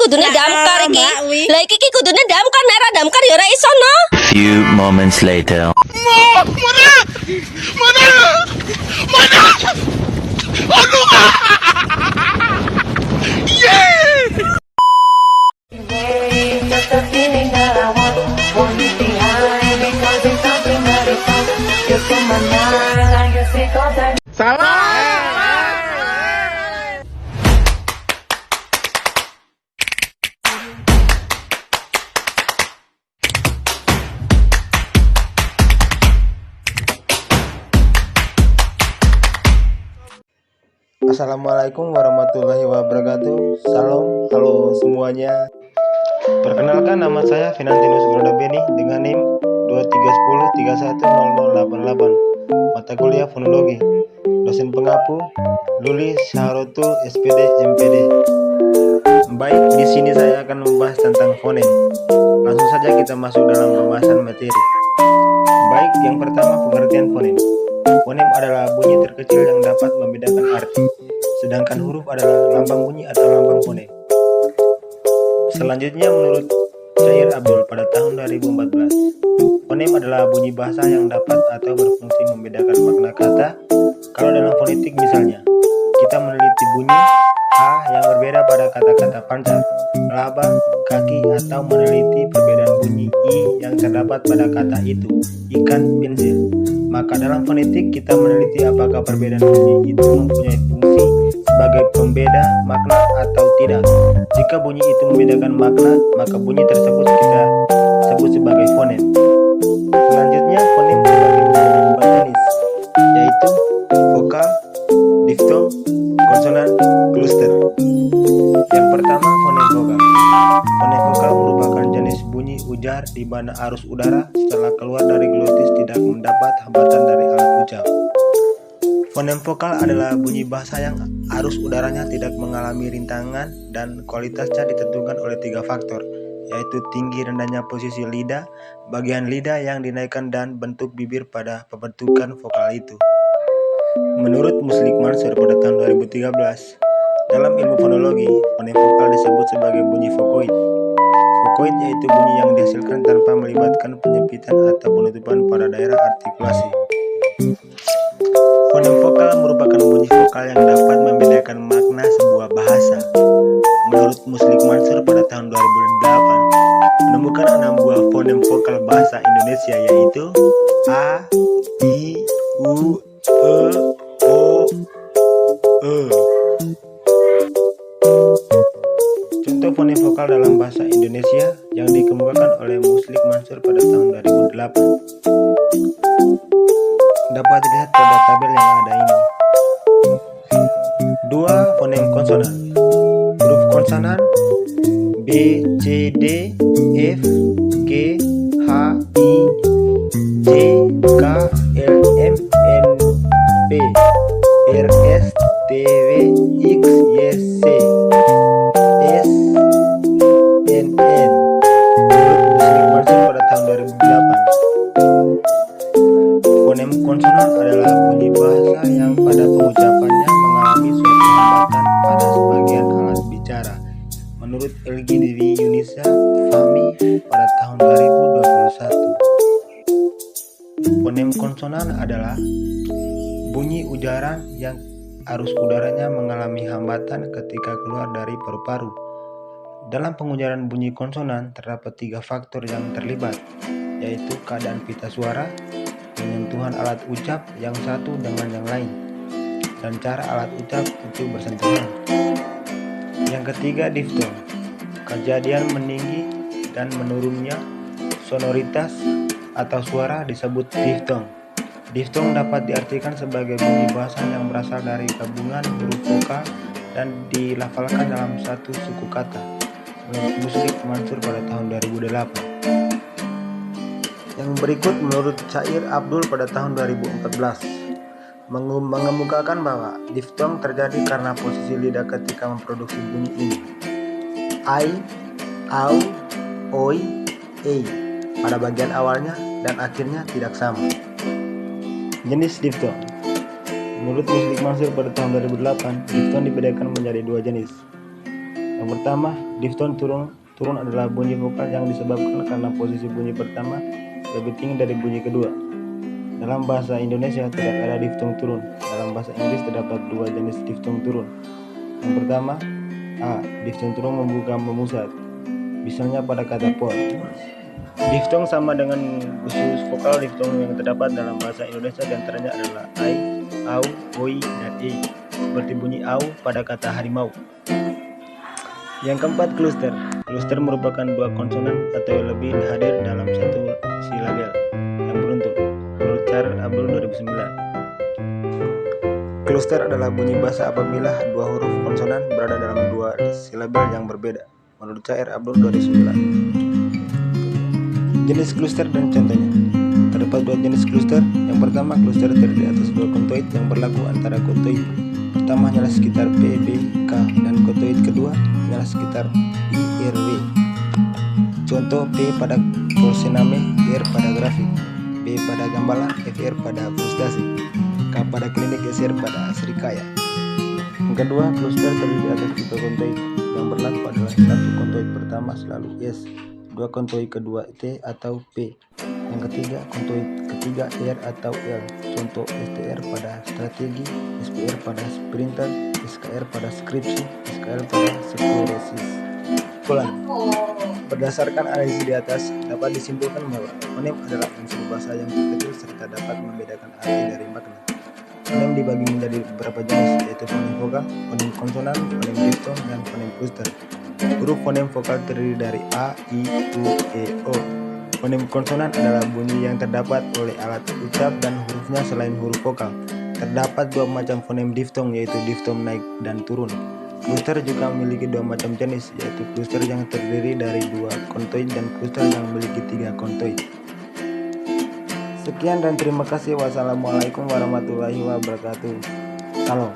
kudune damkar iki. Lah iki kudune damkar, nek ora damkar ya ora iso no. Few moments later. Assalamualaikum warahmatullahi wabarakatuh. Salam, halo semuanya. Perkenalkan, nama saya Finantinus Grodabeni dengan NIM 2310310088. Mata kuliah Fonologi. Dosen pengapu Luli Syarotul SPD MPD. Baik, di sini saya akan membahas tentang fonem. Langsung saja kita masuk dalam pembahasan materi. Baik, yang pertama pengertian fonem. Fonem adalah bunyi terkecil yang dapat membedakan arti, sedangkan huruf adalah lambang bunyi atau lambang fonem. Selanjutnya, menurut Syair Abdul pada tahun 2014, fonem adalah bunyi bahasa yang dapat atau berfungsi membedakan makna kata. Kalau dalam fonetik misalnya, kita meneliti bunyi A yang berbeda pada kata-kata panca, laba, kaki, atau meneliti perbedaan bunyi I yang terdapat pada kata itu, ikan, pensil. Maka dalam fonetik kita meneliti apakah perbedaan bunyi itu mempunyai fungsi sebagai pembeda makna atau tidak. Jika bunyi itu membedakan makna, maka bunyi tersebut kita sebut sebagai fonem. Selanjutnya, fonem terbagi menjadi 4 jenis, yaitu vokal, diftong, konsonan, kluster. Yang pertama, fonem vokal. Fonem vokal merupakan jenis bunyi ujar di mana arus udara setelah keluar dari glotis tidak mendapat hambatan dari alat ucap. Fonem vokal adalah bunyi bahasa yang arus udaranya tidak mengalami rintangan dan kualitasnya ditentukan oleh 3 faktor, yaitu tinggi rendahnya posisi lidah, bagian lidah yang dinaikkan, dan bentuk bibir pada pembentukan vokal itu. Menurut Muslik Mansur pada tahun 2013, dalam ilmu fonologi, fonem vokal disebut sebagai bunyi vokoid. Vokoid yaitu bunyi yang dihasilkan tanpa melibatkan penyempitan atau penutupan pada daerah artikulasi. Fonem vokal merupakan bunyi vokal yang dapat membedakan makna sebuah bahasa. Menurut Muslik Mansur pada tahun 2008, menemukan 6 buah fonem vokal bahasa Indonesia, yaitu A, I, U, E, O, E. Contoh fonem vokal dalam bahasa Indonesia yang dikemukakan oleh Muslik Mansur pada tahun 2008 dapat dilihat pada tabel yang ada ini. 2 fonem konsonan. Huruf konsonan B, C, D, F, G, H, I, J, K, L, M, N, P, R, S, T, W, X, Y, Z, S, N, N. Menurut Muslik Mansur pada tahun 2008, fonem konsonan adalah bunyi bahasa yang pada pengucapannya mengalami suatu hambatan pada sebagian alat bicara. Menurut LGDW Yunisa Fahmi pada tahun 2021, fonem konsonan adalah bunyi ujaran yang arus udaranya mengalami hambatan ketika keluar dari paru-paru. Dalam pengujaran bunyi konsonan terdapat 3 faktor yang terlibat, yaitu keadaan pita suara, penyentuhan alat ucap yang satu dengan yang lain, dan cara alat ucap itu bersentuhan. Yang ketiga, diftong. Kejadian meninggi dan menurunnya sonoritas atau suara disebut diftong. Diftong dapat diartikan sebagai bunyi bahasa yang berasal dari gabungan huruf vokal dan dilafalkan dalam satu suku kata. Menurut Muslik Mansur pada tahun 2008. Yang berikut menurut Syair Abdul pada tahun 2014 mengemukakan bahwa diftong terjadi karena posisi lidah ketika memproduksi bunyi ini. Ai, au, oi, ei pada bagian awalnya dan akhirnya tidak sama. Jenis diftong. Menurut Muslik Mansur pada tahun 2008, diftong dibedakan menjadi 2 jenis. Yang pertama, diftong turun adalah bunyi vokal yang disebabkan karena posisi bunyi pertama lebih tinggi dari bunyi kedua. Dalam bahasa Indonesia tidak ada diftong turun. Dalam bahasa Inggris terdapat dua jenis diftong turun. Yang pertama, A. Diftong turun membuka memusat, misalnya pada kata pot. Diftong sama dengan usus vokal diftong yang terdapat dalam bahasa Indonesia, diantaranya adalah ai, au, oi, dan e, seperti bunyi au pada kata harimau. Yang keempat, kluster. Kluster merupakan dua konsonan atau lebih hadir dalam satu silabel yang beruntun, menurut Charles Abdul 2009. Kluster adalah bunyi bahasa apabila dua huruf konsonan berada dalam dua silabel yang berbeda, menurut Charles Abdul 2009. Jenis kluster dan contohnya. Terdapat dua jenis kluster. Yang pertama, kluster terdiri atas dua kontoid yang berlaku antara kontoid pertama hanyalah sekitar P, B, K, dan kontoid kedua hanyalah sekitar I, R, W. Contoh: P pada porsename, R pada grafik, B pada gambalan, FR pada frustasi, K pada klinik, SR pada serikaya. Yang kedua, kluster terdiri atas tipe kontoid. Yang berlaku adalah satu kontoid pertama selalu S, dua kontoid kedua T atau P, yang ketiga kontoid ketiga R atau L. Contoh: STR pada strategi, SPR pada sprinter, SKR pada skripsi, SKL pada sklerosis. Berdasarkan analisis di atas, dapat disimpulkan bahwa fonem adalah unsur bahasa yang terkecil serta dapat membedakan arti dari makna. Fonem dibagi menjadi beberapa jenis, yaitu fonem vokal, fonem konsonan, fonem diftong, dan fonem kluster. Huruf fonem vokal terdiri dari A, I, U, E, O. Fonem konsonan adalah bunyi yang terdapat oleh alat ucap dan hurufnya selain huruf vokal. Terdapat dua macam fonem diftong, yaitu diftong naik dan turun. Kluster juga memiliki dua macam jenis, yaitu kluster yang terdiri dari dua kontoid dan kluster yang memiliki tiga kontoid. Sekian dan terima kasih. Wassalamualaikum warahmatullahi wabarakatuh. Salam.